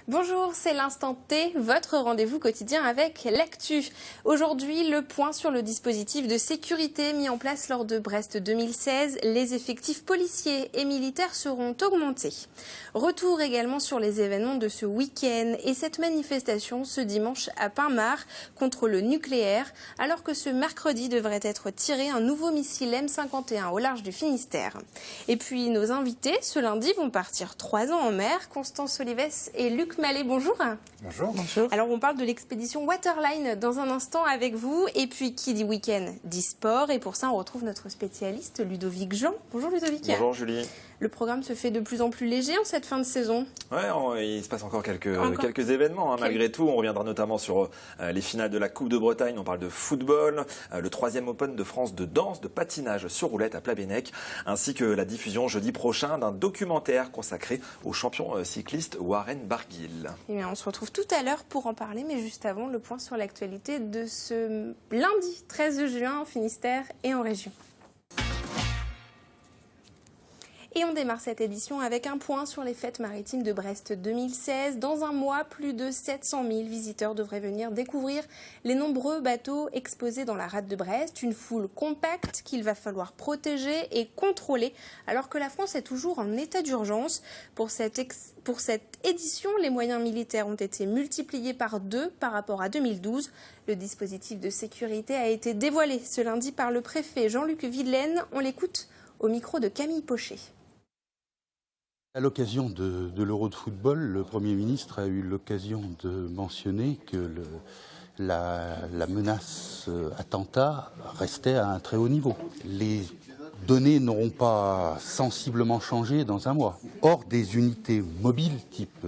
Bonjour, c'est l'Instant T, votre rendez-vous quotidien avec l'actu. Aujourd'hui, le point sur le dispositif de sécurité mis en place lors de Brest 2016. Les effectifs policiers et militaires seront augmentés. Retour également sur les événements de ce week-end et cette manifestation ce dimanche à Pinmar contre le nucléaire, alors que ce mercredi devrait être tiré un nouveau missile M51 au large du Finistère. Et puis nos invités ce lundi vont partir 3 ans en mer. Constance Olives et Luc Mallet, bonjour. Bonjour. Alors on parle de l'expédition Waterline dans un instant avec vous. Et puis qui dit week-end dit sport. Et pour ça on retrouve notre spécialiste Ludovic Jean. Bonjour Ludovic. Bonjour Julie. Le programme se fait de plus en plus léger en cette fin de saison. Ouais, il se passe encore quelques événements. Malgré tout, on reviendra notamment sur les finales de la Coupe de Bretagne. On parle de football, le 3e Open de France de danse, de patinage sur roulette à Plabennec, ainsi que la diffusion jeudi prochain d'un documentaire consacré au champion cycliste Warren Barguil. Eh bien, on se retrouve tout à l'heure pour en parler, mais juste avant, le point sur l'actualité de ce lundi 13 juin en Finistère et en région. Et on démarre cette édition avec un point sur les fêtes maritimes de Brest 2016. Dans un mois, plus de 700 000 visiteurs devraient venir découvrir les nombreux bateaux exposés dans la rade de Brest. Une foule compacte qu'il va falloir protéger et contrôler, alors que la France est toujours en état d'urgence. Pour cette édition, les moyens militaires ont été multipliés par 2 par rapport à 2012. Le dispositif de sécurité a été dévoilé ce lundi par le préfet Jean-Luc Videlaine. On l'écoute au micro de Camille Pochet. À l'occasion de l'Euro de football, le Premier ministre a eu l'occasion de mentionner que la menace attentat restait à un très haut niveau. Les données n'auront pas sensiblement changé dans un mois. Or, des unités mobiles type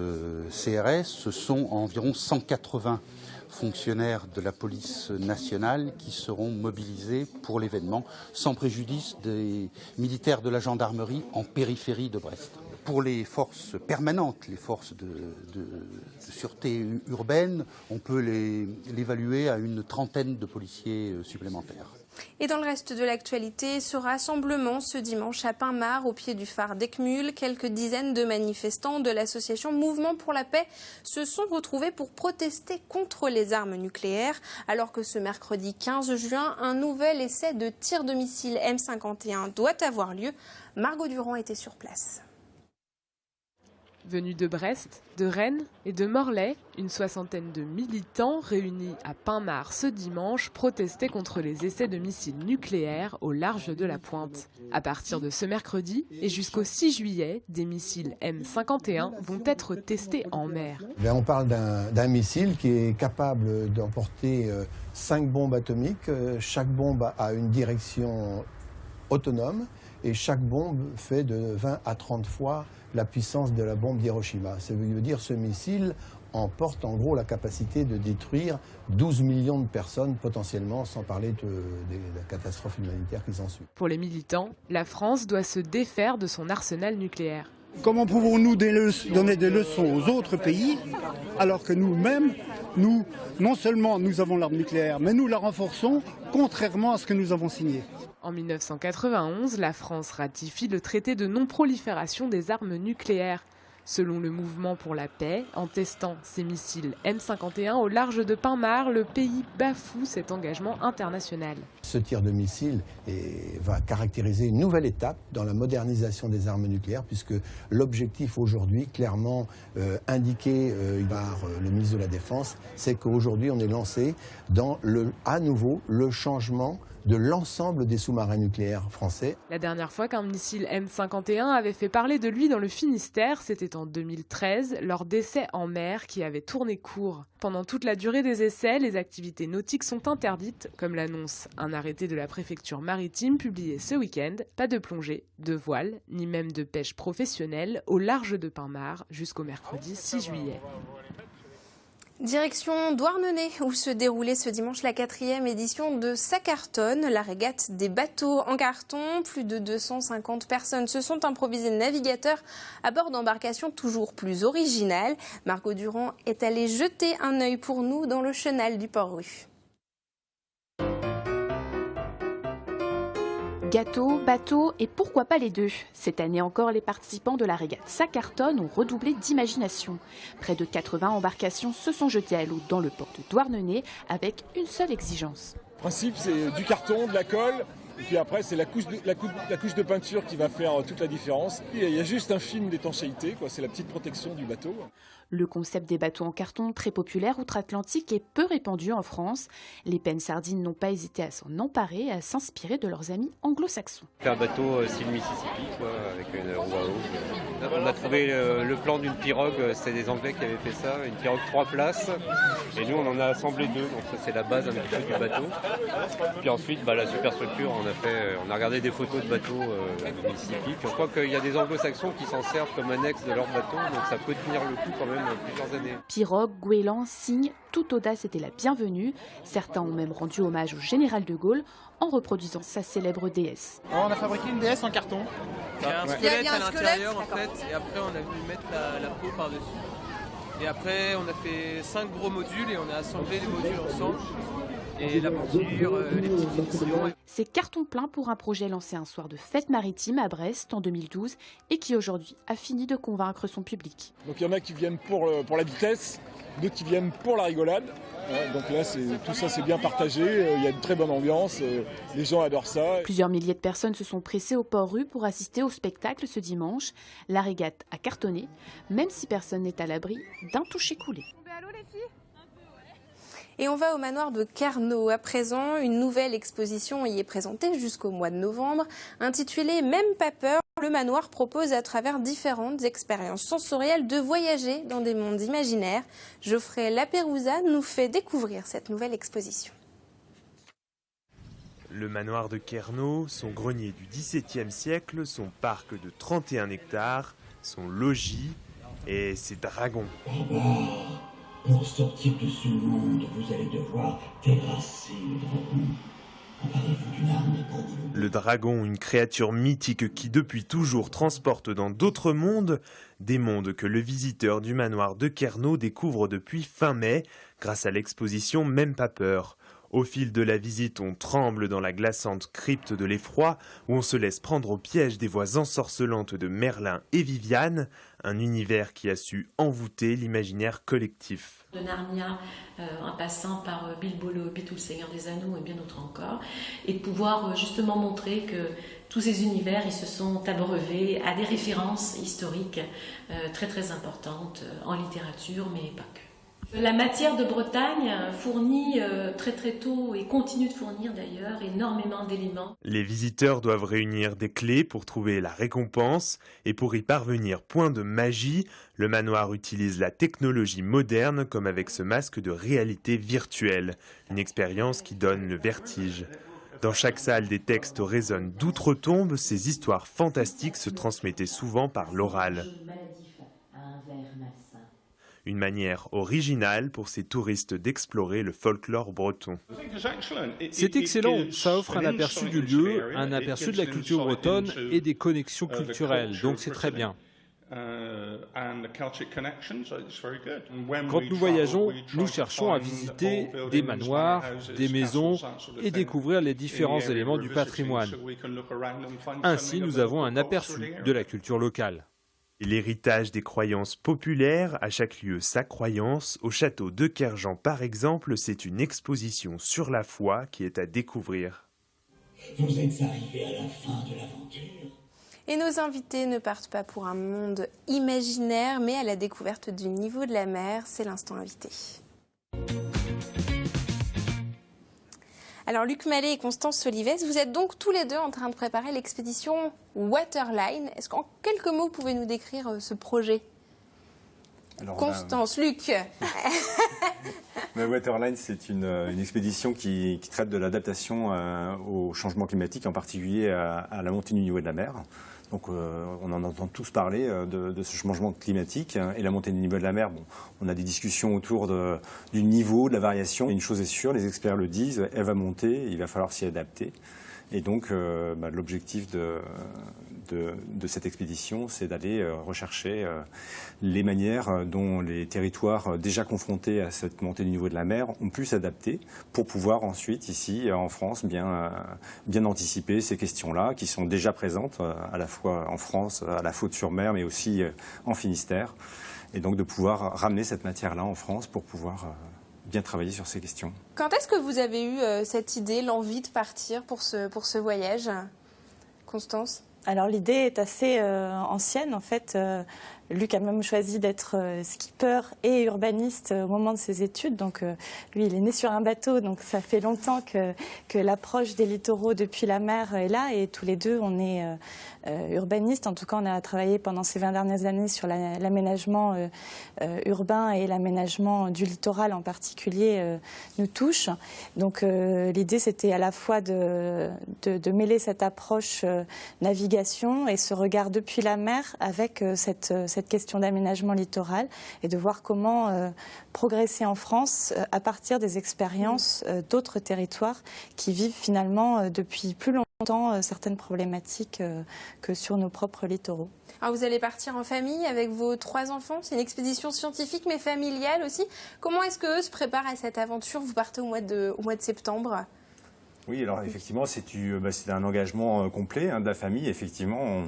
CRS, ce sont environ 180 fonctionnaires de la police nationale qui seront mobilisés pour l'événement, sans préjudice des militaires de la gendarmerie en périphérie de Brest. Pour les forces permanentes, les forces de sûreté urbaine, on peut l'évaluer à une trentaine de policiers supplémentaires. Et dans le reste de l'actualité, ce rassemblement ce dimanche à Pinmar, au pied du phare d'Eckmühl, quelques dizaines de manifestants de l'association Mouvement pour la paix se sont retrouvés pour protester contre les armes nucléaires, alors que ce mercredi 15 juin, un nouvel essai de tir de missile M51 doit avoir lieu. Margot Durand était sur place. Venus de Brest, de Rennes et de Morlaix, une soixantaine de militants réunis à Pinmar ce dimanche protestaient contre les essais de missiles nucléaires au large de la Pointe. À partir de ce mercredi et jusqu'au 6 juillet, des missiles M51 vont être testés en mer. On parle d'un missile qui est capable d'emporter 5 bombes atomiques. Chaque bombe a une direction autonome et chaque bombe fait de 20 à 30 fois la puissance de la bombe d'Hiroshima. Ça veut dire que ce missile emporte en gros la capacité de détruire 12 millions de personnes potentiellement, sans parler de la catastrophe humanitaire qui s'ensuit. Pour les militants, la France doit se défaire de son arsenal nucléaire. Comment pouvons-nous donner des leçons aux autres pays alors que nous-mêmes, non seulement nous avons l'arme nucléaire, mais nous la renforçons contrairement à ce que nous avons signé. En 1991, la France ratifie le traité de non-prolifération des armes nucléaires. Selon le Mouvement pour la paix, en testant ces missiles M51 au large de Pinmar, le pays bafoue cet engagement international. Ce tir de missile va caractériser une nouvelle étape dans la modernisation des armes nucléaires, puisque l'objectif aujourd'hui, clairement indiqué par le ministre de la Défense, c'est qu'aujourd'hui on est lancé dans à nouveau le changement de l'ensemble des sous-marins nucléaires français. La dernière fois qu'un missile M51 avait fait parler de lui dans le Finistère, c'était en 2013, lors d'essais en mer qui avaient tourné court. Pendant toute la durée des essais, les activités nautiques sont interdites, comme l'annonce un arrêté de la préfecture maritime publié ce week-end. Pas de plongée, de voile, ni même de pêche professionnelle au large de Pinmar jusqu'au mercredi 6 juillet. Direction Douarnenez, où se déroulait ce dimanche la 4e édition de Sacarton, la régate des bateaux en carton. Plus de 250 personnes se sont improvisées navigateurs à bord d'embarcations toujours plus originales. Margot Durand est allée jeter un œil pour nous dans le chenal du Port-Rue. Gâteau, bateau et pourquoi pas les deux. Cette année encore, les participants de la régate Ça cartonne ont redoublé d'imagination. Près de 80 embarcations se sont jetées à l'eau dans le port de Douarnenez avec une seule exigence. Le principe, c'est du carton, de la colle, et puis après, c'est la couche de peinture qui va faire toute la différence. Et il y a juste un film d'étanchéité, c'est la petite protection du bateau. Le concept des bateaux en carton, très populaire outre-Atlantique, est peu répandu en France. Les Penn Sardines n'ont pas hésité à s'en emparer et à s'inspirer de leurs amis anglo-saxons. Un bateau style Mississippi, avec une roue à eau. On a trouvé le plan d'une pirogue, c'était des Anglais qui avaient fait ça, une pirogue 3 places. Et nous, on en a assemblé 2, donc ça c'est la base un petit peu du bateau. Puis ensuite, la superstructure, on a regardé des photos de bateaux de Mississippi. Puis je crois qu'il y a des anglo-saxons qui s'en servent comme annexe de leur bateau, donc ça peut tenir le coup quand même plusieurs années. Pirogue, goéland, cygne, toute audace était la bienvenue. Certains ont même rendu hommage au général de Gaulle en reproduisant sa célèbre déesse. Alors on a fabriqué une déesse en carton. Il y a un squelette à l'intérieur en fait, et après on a voulu mettre la peau par-dessus. Et après on a fait 5 gros modules et on a assemblé les modules ensemble. Et la monture, les petites finitions. C'est carton plein pour un projet lancé un soir de fête maritime à Brest en 2012 et qui aujourd'hui a fini de convaincre son public. Donc il y en a qui viennent pour la vitesse, d'autres qui viennent pour la rigolade. Donc là, tout ça c'est bien partagé, il y a une très bonne ambiance, les gens adorent ça. Plusieurs milliers de personnes se sont pressées au Port-Rue pour assister au spectacle ce dimanche. La régate a cartonné, même si personne n'est à l'abri d'un toucher coulé. Et on va au manoir de Carnot. À présent, une nouvelle exposition y est présentée jusqu'au mois de novembre. Intitulée « Même pas peur », le manoir propose à travers différentes expériences sensorielles de voyager dans des mondes imaginaires. Geoffrey Lapérouza nous fait découvrir cette nouvelle exposition. Le manoir de Carnot, son grenier du XVIIe siècle, son parc de 31 hectares, son logis et ses dragons. Pour sortir de ce monde, vous allez devoir terrasser le dragon. Emparez-vous d'une arme pour vous. Le dragon, une créature mythique qui depuis toujours transporte dans d'autres mondes, des mondes que le visiteur du manoir de Carnot découvre depuis fin mai, grâce à l'exposition Même pas peur. Au fil de la visite, on tremble dans la glaçante crypte de l'effroi, où on se laisse prendre au piège des voix ensorcelantes de Merlin et Viviane, un univers qui a su envoûter l'imaginaire collectif. De Narnia, en passant par Bilbo le Hobbit ou le Seigneur des Anneaux et bien d'autres encore, et de pouvoir justement montrer que tous ces univers, ils se sont abreuvés à des références historiques très très importantes en littérature, mais pas que. La matière de Bretagne fournit très très tôt et continue de fournir d'ailleurs énormément d'éléments. Les visiteurs doivent réunir des clés pour trouver la récompense et pour y parvenir, point de magie, le manoir utilise la technologie moderne comme avec ce masque de réalité virtuelle, une expérience qui donne le vertige. Dans chaque salle, des textes résonnent d'outre-tombe, ces histoires fantastiques se transmettaient souvent par l'oral. Une manière originale pour ces touristes d'explorer le folklore breton. C'est excellent, ça offre un aperçu du lieu, un aperçu de la culture bretonne et des connexions culturelles, donc c'est très bien. Quand nous voyageons, nous cherchons à visiter des manoirs, des maisons et découvrir les différents éléments du patrimoine. Ainsi, nous avons un aperçu de la culture locale. L'héritage des croyances populaires, à chaque lieu sa croyance. Au château de Kerjan par exemple, c'est une exposition sur la foi qui est à découvrir. Vous êtes arrivés à la fin de l'aventure. Et nos invités ne partent pas pour un monde imaginaire, mais à la découverte du niveau de la mer. C'est l'instant invité. Alors Luc Mallet et Constance Solivès, vous êtes donc tous les deux en train de préparer l'expédition Waterline. Est-ce qu'en quelques mots, vous pouvez nous décrire ce projet ? Alors, Constance, Luc. Waterline, c'est une expédition qui traite de l'adaptation au changement climatique, en particulier à la montée du niveau de la mer. Donc on en entend tous parler de ce changement climatique et la montée du niveau de la mer. Bon, on a des discussions autour du niveau, de la variation. Une chose est sûre, les experts le disent, elle va monter, il va falloir s'y adapter. Et donc l'objectif de cette expédition, c'est d'aller rechercher les manières dont les territoires déjà confrontés à cette montée du niveau de la mer ont pu s'adapter pour pouvoir ensuite, ici en France, bien anticiper ces questions-là qui sont déjà présentes à la fois en France, à la Faute-sur-Mer, mais aussi en Finistère. Et donc de pouvoir ramener cette matière-là en France pour pouvoir bien travailler sur ces questions. Quand est-ce que vous avez eu cette idée, l'envie de partir pour ce voyage, Constance ? Alors l'idée est assez ancienne en fait. Luc a même choisi d'être skipper et urbaniste au moment de ses études. Donc lui, il est né sur un bateau, donc ça fait longtemps que l'approche des littoraux depuis la mer est là. Et tous les deux, on est urbanistes. En tout cas, on a travaillé pendant ces 20 dernières années sur l'aménagement urbain et l'aménagement du littoral en particulier nous touche. Donc l'idée, c'était à la fois de mêler cette approche navigation et ce regard depuis la mer avec cette question d'aménagement littoral et de voir comment progresser en France à partir des expériences d'autres territoires qui vivent finalement depuis plus longtemps certaines problématiques que sur nos propres littoraux. Alors vous allez partir en famille avec vos 3 enfants, c'est une expédition scientifique mais familiale aussi. Comment est-ce qu'eux se préparent à cette aventure ? Vous partez au mois de septembre. Oui, alors effectivement, c'est un engagement complet de la famille. Effectivement,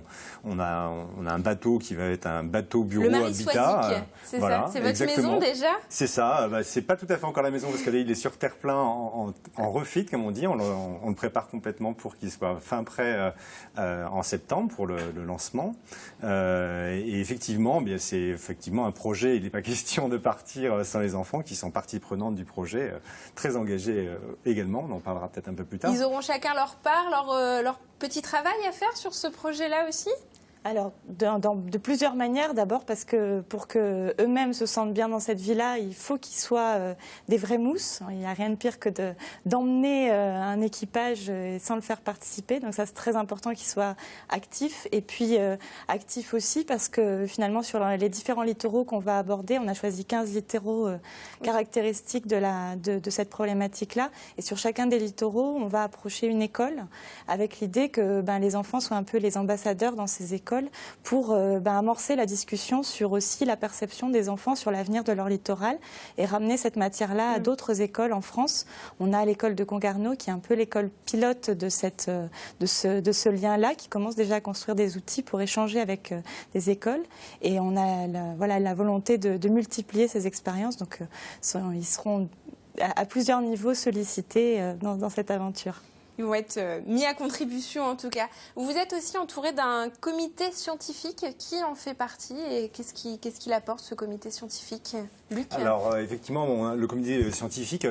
on a un bateau qui va être un bateau bureau habitat. C'est voilà, ça, c'est votre exactement. Maison déjà ? C'est ça, c'est pas tout à fait encore la maison parce qu'il est sur terre-plein en refit, comme on dit. On le prépare complètement pour qu'il soit fin prêt en septembre pour le lancement. Et effectivement, c'est effectivement un projet. Il n'est pas question de partir sans les enfants qui sont partie prenante du projet, très engagés également. On en parlera peut-être un peu plus tard. Ils auront chacun leur part, leur petit travail à faire sur ce projet-là aussi ? Alors, de plusieurs manières. D'abord parce que pour qu'eux-mêmes se sentent bien dans cette vie-là, il faut qu'ils soient des vrais mousses. Il n'y a rien de pire que d'emmener un équipage sans le faire participer. Donc ça, c'est très important qu'ils soient actifs. Et puis, actifs aussi parce que finalement, sur les différents littoraux qu'on va aborder, on a choisi 15 littoraux caractéristiques de cette problématique-là. Et sur chacun des littoraux, on va approcher une école avec l'idée que les enfants soient un peu les ambassadeurs dans ces écoles pour amorcer la discussion sur aussi la perception des enfants sur l'avenir de leur littoral et ramener cette matière-là à d'autres écoles en France. On a l'école de Concarneau qui est un peu l'école pilote de ce lien-là, qui commence déjà à construire des outils pour échanger avec des écoles. Et on a la volonté de multiplier ces expériences. Donc ils seront à plusieurs niveaux sollicités dans cette aventure. Ils vont être mis à contribution en tout cas. Vous êtes aussi entouré d'un comité scientifique. Qui en fait partie et qu'est-ce qu'il apporte ce comité scientifique, Luc ? Alors effectivement, le comité scientifique,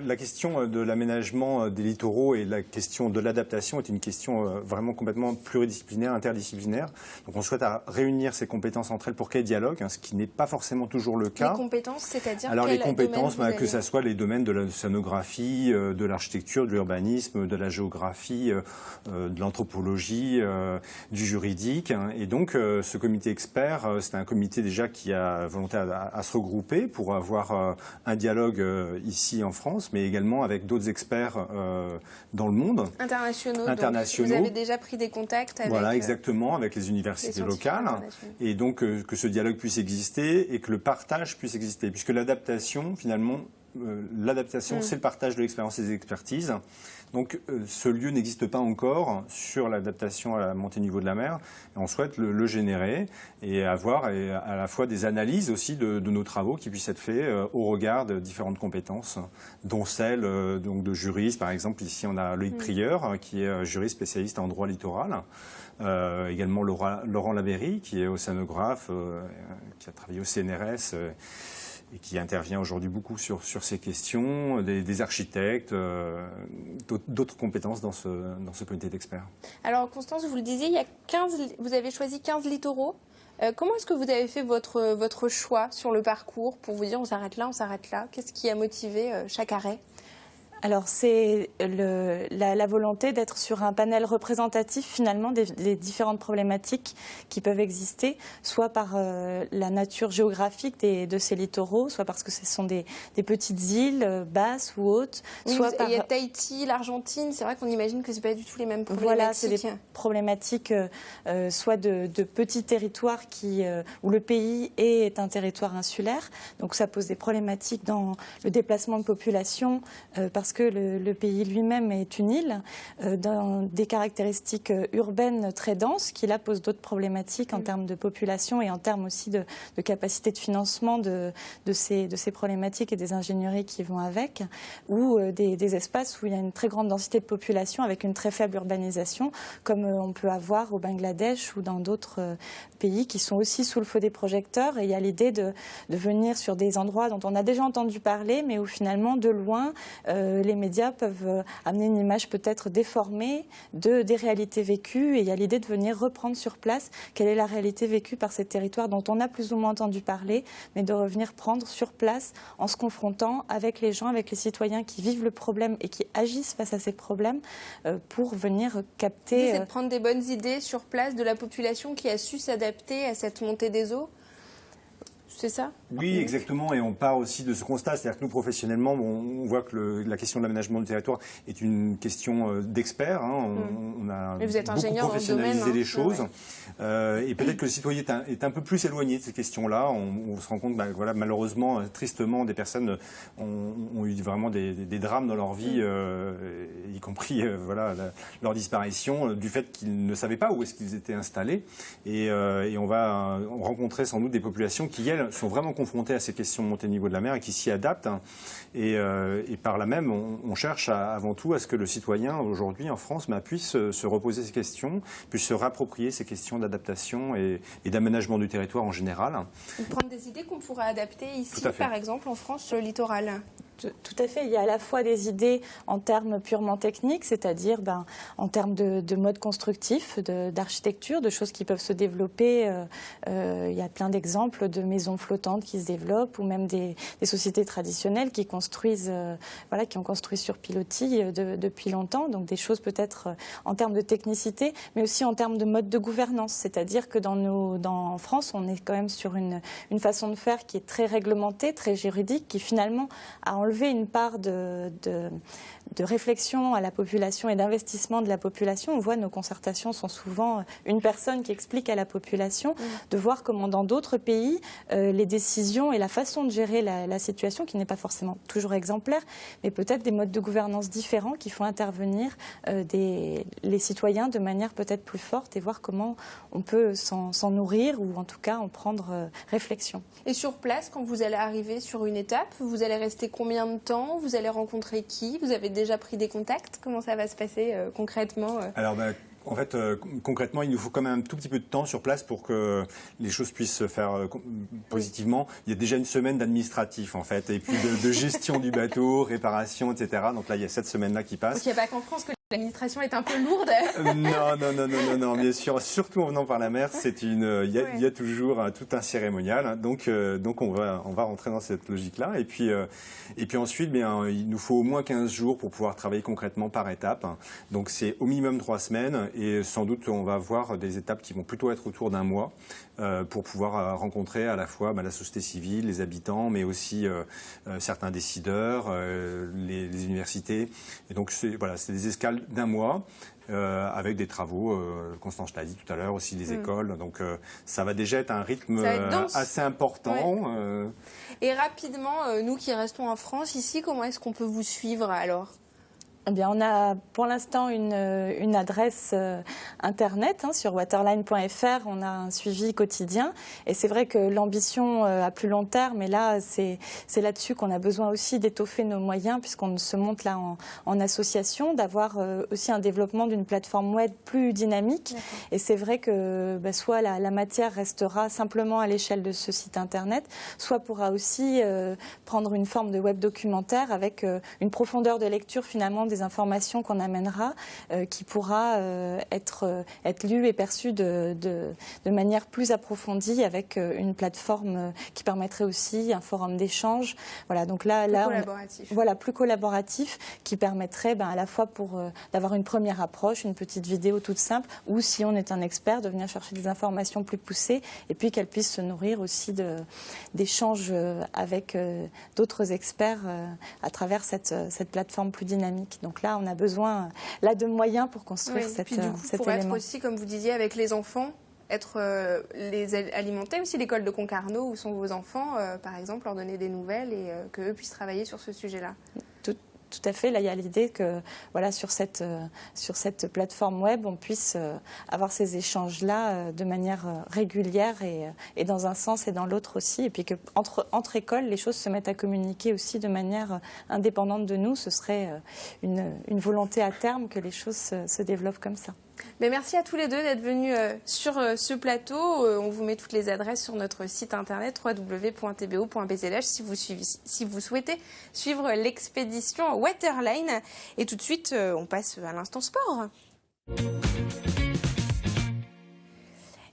la question de l'aménagement des littoraux et la question de l'adaptation est une question vraiment complètement pluridisciplinaire, interdisciplinaire. Donc on souhaite réunir ces compétences entre elles pour qu'il y ait dialogue, ce qui n'est pas forcément toujours le cas. Les compétences, c'est-à-dire alors les compétences, que ce soit les domaines de l'océanographie, de l'architecture, de l'urbanisme, de la géographie, de l'anthropologie, du juridique. Et donc, ce comité expert, c'est un comité déjà qui a volonté à se regrouper pour avoir un dialogue ici en France, mais également avec d'autres experts dans le monde. Internationaux. Donc, vous avez déjà pris des contacts avec... Voilà, exactement, avec les universités locales. Et donc, que ce dialogue puisse exister et que le partage puisse exister. Puisque l'adaptation, finalement, c'est le partage de l'expérience et des expertises. Donc ce lieu n'existe pas encore sur l'adaptation à la montée niveau de la mer. Et on souhaite le générer et avoir à la fois des analyses aussi de nos travaux qui puissent être faits au regard de différentes compétences, dont celle donc de juristes. Par exemple, ici on a Loïc Prieur, qui est juriste spécialiste en droit littoral. Également Laurent Laberry, qui est océanographe, qui a travaillé au CNRS et qui intervient aujourd'hui beaucoup sur ces questions, des architectes, d'autres compétences dans ce comité d'experts. Alors Constance, vous le disiez, vous avez choisi 15 littoraux. Comment est-ce que vous avez fait votre choix sur le parcours pour vous dire on s'arrête là, Qu'est-ce qui a motivé chaque arrêt ? Alors c'est la volonté d'être sur un panel représentatif finalement des différentes problématiques qui peuvent exister, soit par la nature géographique de ces littoraux, soit parce que ce sont des petites îles basses ou hautes. Oui, soit il y a Tahiti, l'Argentine, c'est vrai qu'on imagine que ce n'est pas du tout les mêmes problématiques. Voilà, c'est des problématiques soit de petits territoires où le pays est un territoire insulaire, donc ça pose des problématiques dans le déplacement de population parce que le pays lui-même est une île, dans des caractéristiques urbaines très denses, qui là posent d'autres problématiques en termes de population et en termes aussi de capacité de financement de ces problématiques et des ingénieries qui vont avec, ou des espaces où il y a une très grande densité de population avec une très faible urbanisation, comme on peut avoir au Bangladesh ou dans d'autres pays qui sont aussi sous le feu des projecteurs. Et il y a l'idée de venir sur des endroits dont on a déjà entendu parler, mais où finalement, de loin, les médias peuvent amener une image peut-être déformée des réalités vécues. Et il y a l'idée de venir reprendre sur place quelle est la réalité vécue par ces territoires dont on a plus ou moins entendu parler, mais de revenir prendre sur place en se confrontant avec les gens, avec les citoyens qui vivent le problème et qui agissent face à ces problèmes pour venir capter... C'est de prendre des bonnes idées sur place de la population qui a su s'adapter à cette montée des eaux. C'est ça ? Oui, exactement. Et on part aussi de ce constat. C'est-à-dire que nous, professionnellement, on voit que la question de l'aménagement du territoire est une question d'experts. On a Mais vous êtes beaucoup professionnalisé les choses. Et peut-être que le citoyen est un peu plus éloigné de ces questions-là. On se rend compte, voilà, malheureusement, tristement, des personnes ont eu vraiment des drames dans leur vie, y compris voilà, leur disparition, du fait qu'ils ne savaient pas où est-ce qu'ils étaient installés. Et on va rencontrer sans doute des populations qui, elles, sont vraiment confrontées à ces questions de montée de niveau de la mer et qui s'y adaptent. Et par là même, on cherche avant tout à ce que le citoyen, aujourd'hui en France, puisse se reposer ces questions, puisse se réapproprier ces questions d'adaptation et d'aménagement du territoire en général. Prendre des idées qu'on pourrait adapter ici, par exemple, en France, sur le littoral. Tout à fait. Il y a à la fois des idées en termes purement techniques, c'est-à-dire en termes de mode constructif, d'architecture, de choses qui peuvent se développer. Il y a plein d'exemples de maisons flottantes qui se développent, ou même des sociétés traditionnelles qui construisent, qui ont construit sur pilotis depuis longtemps. Donc des choses peut-être en termes de technicité, mais aussi en termes de mode de gouvernance. C'est-à-dire que en France, on est quand même sur une façon de faire qui est très réglementée, très juridique, qui finalement a enlevé une part de réflexion à la population et d'investissement de la population. On voit nos concertations sont souvent une personne qui explique à la population, de voir comment dans d'autres pays, les décisions et la façon de gérer la situation, qui n'est pas forcément toujours exemplaire, mais peut-être des modes de gouvernance différents qui font intervenir les citoyens de manière peut-être plus forte et voir comment on peut s'en nourrir ou en tout cas en prendre réflexion. Et sur place, quand vous allez arriver sur une étape, vous allez rester combien de temps ? Vous allez rencontrer qui ? Vous avez déjà pris des contacts ? Comment ça va se passer concrètement ? Alors, en fait, concrètement, il nous faut quand même un tout petit peu de temps sur place pour que les choses puissent se faire positivement. Il y a déjà une semaine d'administratif, en fait, et puis de gestion du bateau, réparation, etc. Donc là, il y a cette semaine-là qui passe. Donc il n'y a pas qu'en France que l'administration est un peu lourde. Non, bien sûr. Surtout en venant par la mer, il y a toujours tout un cérémonial. Donc on va rentrer dans cette logique-là. Et puis ensuite, il nous faut au moins 15 jours pour pouvoir travailler concrètement par étapes. Donc c'est au minimum 3 semaines. Et sans doute, on va avoir des étapes qui vont plutôt être autour d'un mois pour pouvoir rencontrer à la fois la société civile, les habitants, mais aussi certains décideurs, les universités. Et donc c'est des escales d'un mois avec des travaux, Constance l'a dit tout à l'heure, aussi les écoles. Donc ça va déjà être un rythme assez important. Ouais. Et rapidement, nous qui restons en France, ici, comment est-ce qu'on peut vous suivre alors ? Eh bien, on a pour l'instant une adresse internet sur waterline.fr. On a un suivi quotidien. Et c'est vrai que l'ambition à plus long terme, et là, c'est là-dessus qu'on a besoin aussi d'étoffer nos moyens, puisqu'on se monte là en association, d'avoir aussi un développement d'une plateforme web plus dynamique. Et c'est vrai que soit la matière restera simplement à l'échelle de ce site internet, soit pourra aussi prendre une forme de web documentaire avec une profondeur de lecture finalement des des informations qu'on amènera qui pourra être lu et perçu de manière plus approfondie avec une plateforme qui permettrait aussi un forum d'échange. Voilà, donc là, plus collaboratif, qui permettrait à la fois d'avoir une première approche, une petite vidéo toute simple, ou si on est un expert, de venir chercher des informations plus poussées, et puis qu'elle puisse se nourrir aussi d'échanges avec d'autres experts à travers cette plateforme plus dynamique. Donc là, on a besoin de moyens pour construire cet élément. Pour être aussi, comme vous disiez, avec les enfants, les alimenter aussi, l'école de Concarneau, où sont vos enfants, par exemple, leur donner des nouvelles et qu'eux puissent travailler sur ce sujet-là. Tout à fait. Là, il y a l'idée que sur cette plateforme web, on puisse avoir ces échanges-là de manière régulière et dans un sens et dans l'autre aussi. Et puis qu'entre écoles, les choses se mettent à communiquer aussi de manière indépendante de nous. Ce serait une volonté à terme que les choses se développent comme ça. Mais merci à tous les deux d'être venus sur ce plateau. On vous met toutes les adresses sur notre site internet www.tbo.bzlh si vous souhaitez suivre l'expédition Waterline. Et tout de suite, on passe à l'instant sport.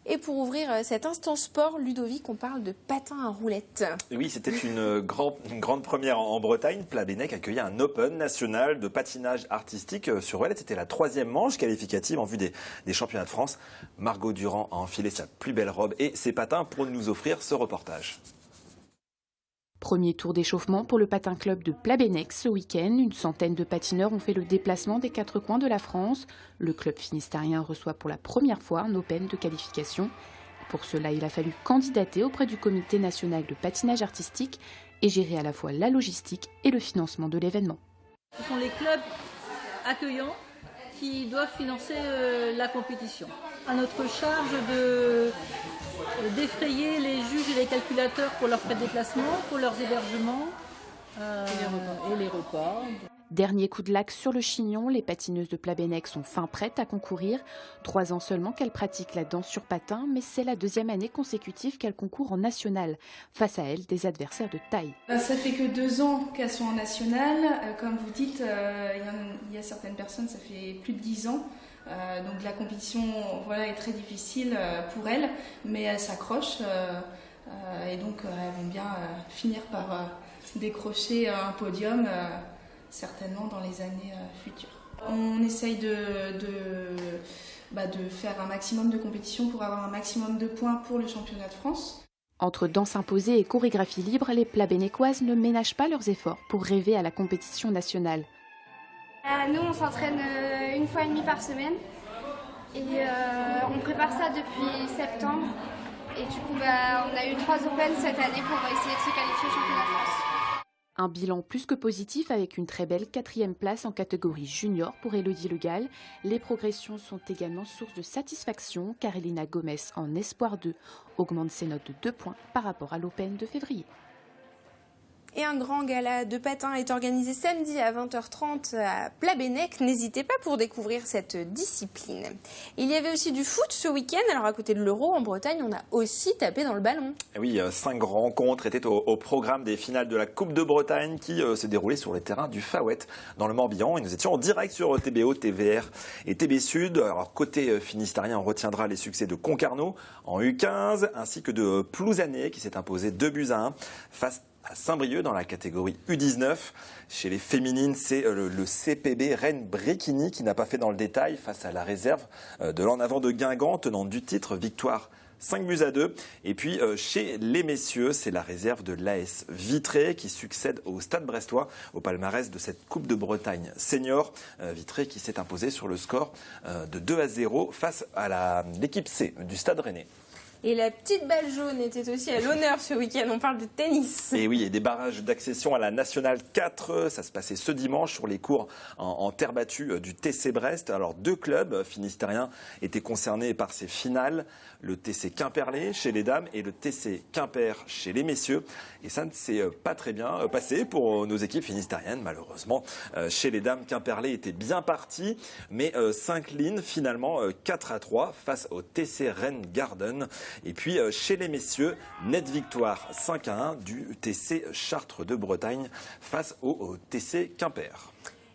Et pour ouvrir cet instant sport, Ludovic, on parle de patin à roulettes. Oui, c'était une grande première en Bretagne. Plabennec accueillait un Open national de patinage artistique sur roulette. C'était la 3e manche qualificative en vue des championnats de France. Margot Durand a enfilé sa plus belle robe et ses patins pour nous offrir ce reportage. Premier tour d'échauffement pour le patin club de Plabennec ce week-end. Une centaine de patineurs ont fait le déplacement des 4 coins de la France. Le club finistérien reçoit pour la première fois un Open de qualification. Pour cela, il a fallu candidater auprès du comité national de patinage artistique et gérer à la fois la logistique et le financement de l'événement. Ce sont les clubs accueillants qui doivent financer la compétition. À notre charge d'effrayer les juges et les calculateurs pour leurs frais de déplacement, pour leurs hébergements et les repas. Dernier coup de lac sur le chignon, les patineuses de Plabennec sont fin prêtes à concourir. 3 ans seulement qu'elles pratiquent la danse sur patin, mais c'est la 2e année consécutive qu'elles concourent en national. Face à elles, des adversaires de taille. Ça fait que 2 ans qu'elles sont en national. Comme vous dites, il y a certaines personnes, ça fait plus de 10 ans. Donc la compétition est très difficile pour elles, mais elles s'accrochent et donc elles vont bien finir par décrocher un podium certainement dans les années futures. On essaye de faire un maximum de compétitions pour avoir un maximum de points pour le championnat de France. Entre danse imposée et chorégraphie libre, les Plabennecquoises ne ménagent pas leurs efforts pour rêver à la compétition nationale. Nous, on s'entraîne 1 fois et demie par semaine et on prépare ça depuis septembre. Et du coup, on a eu 3 Open cette année pour essayer de se qualifier au championnat de France. Un bilan plus que positif avec une très belle 4e place en catégorie junior pour Élodie Le Gall. Les progressions sont également source de satisfaction car Elina Gomez en Espoir 2 augmente ses notes de 2 points par rapport à l'Open de février. Et un grand gala de patin est organisé samedi à 20h30 à Plabennec. N'hésitez pas pour découvrir cette discipline. Il y avait aussi du foot ce week-end. Alors à côté de l'Euro, en Bretagne, on a aussi tapé dans le ballon. Oui, 5 rencontres étaient au programme des finales de la Coupe de Bretagne qui se déroulaient sur les terrains du Fawet dans le Morbihan. Et nous étions en direct sur TBO, TVR et TB Sud. Alors côté finistérien, on retiendra les succès de Concarneau en U15 ainsi que de Plouzané qui s'est imposé 2-1 face à Saint-Brieuc dans la catégorie U19. Chez les féminines, c'est le CPB Rennes Bréquigny qui n'a pas fait dans le détail face à la réserve de l'en avant de Guingamp, tenante du titre, victoire 5-2. Et puis chez les messieurs, c'est la réserve de l'AS Vitré qui succède au Stade Brestois au palmarès de cette Coupe de Bretagne senior. Vitré qui s'est imposé sur le score de 2-0 face à l'équipe C du Stade Rennais. Et la petite balle jaune était aussi à l'honneur ce week-end. On parle de tennis. Et oui, et des barrages d'accession à la Nationale 4. Ça se passait ce dimanche sur les cours en terre battue du TC Brest. Alors 2 clubs finistériens étaient concernés par ces finales. Le TC Quimperlé chez les dames et le TC Quimper chez les messieurs. Et ça ne s'est pas très bien passé pour nos équipes finistériennes, malheureusement. Chez les dames, Quimperlé était bien parti, mais s'incline finalement 4-3 face au TC Rennes Garden. Et puis chez les messieurs, nette victoire 5-1 du TC Chartres de Bretagne face au TC Quimper.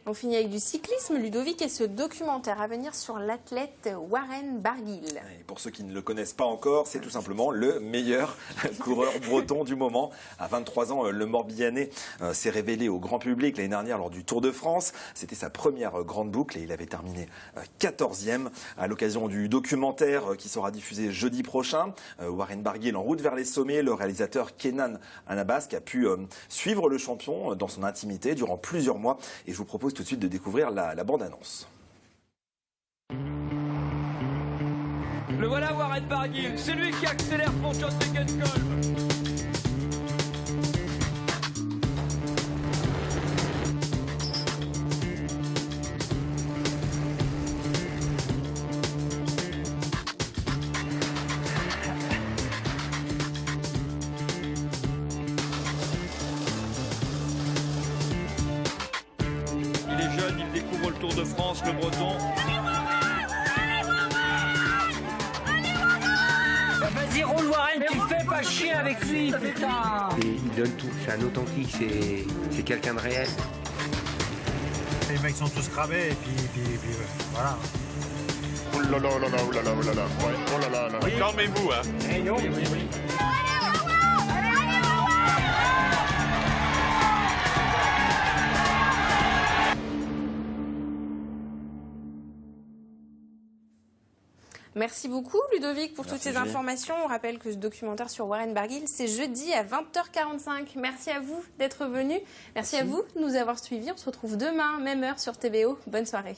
On finit avec du cyclisme, Ludovic, et ce documentaire à venir sur l'athlète Warren Barguil. Et pour ceux qui ne le connaissent pas encore, c'est tout simplement le meilleur coureur breton du moment. À 23 ans, le Morbihanais s'est révélé au grand public l'année dernière lors du Tour de France. C'était sa première grande boucle et il avait terminé 14e à l'occasion du documentaire qui sera diffusé jeudi prochain. Warren Barguil en route vers les sommets. Le réalisateur Kenan Anabask a pu suivre le champion dans son intimité durant plusieurs mois. Et je vous propose tout de suite de découvrir la bande-annonce. Le voilà Warren Barguil, c'est lui qui accélère pour John Degenkolb. Il découvre le Tour de France, le breton. Vas-y, roule Warren, tu fais pas chier avec lui, putain. Il donne tout, c'est un authentique, c'est quelqu'un de réel. Les mecs sont tous cramés et puis voilà. Oh là là, oh là là, oh là là, oh là là. Ouais, oh là là, là. Oui. Calmez-vous, hein. Eh non. Oui. Merci beaucoup Ludovic pour toutes ces informations. On rappelle que ce documentaire sur Warren Barguil, c'est jeudi à 20h45. Merci à vous d'être venus. Merci à vous de nous avoir suivis. On se retrouve demain, même heure sur TVO. Bonne soirée.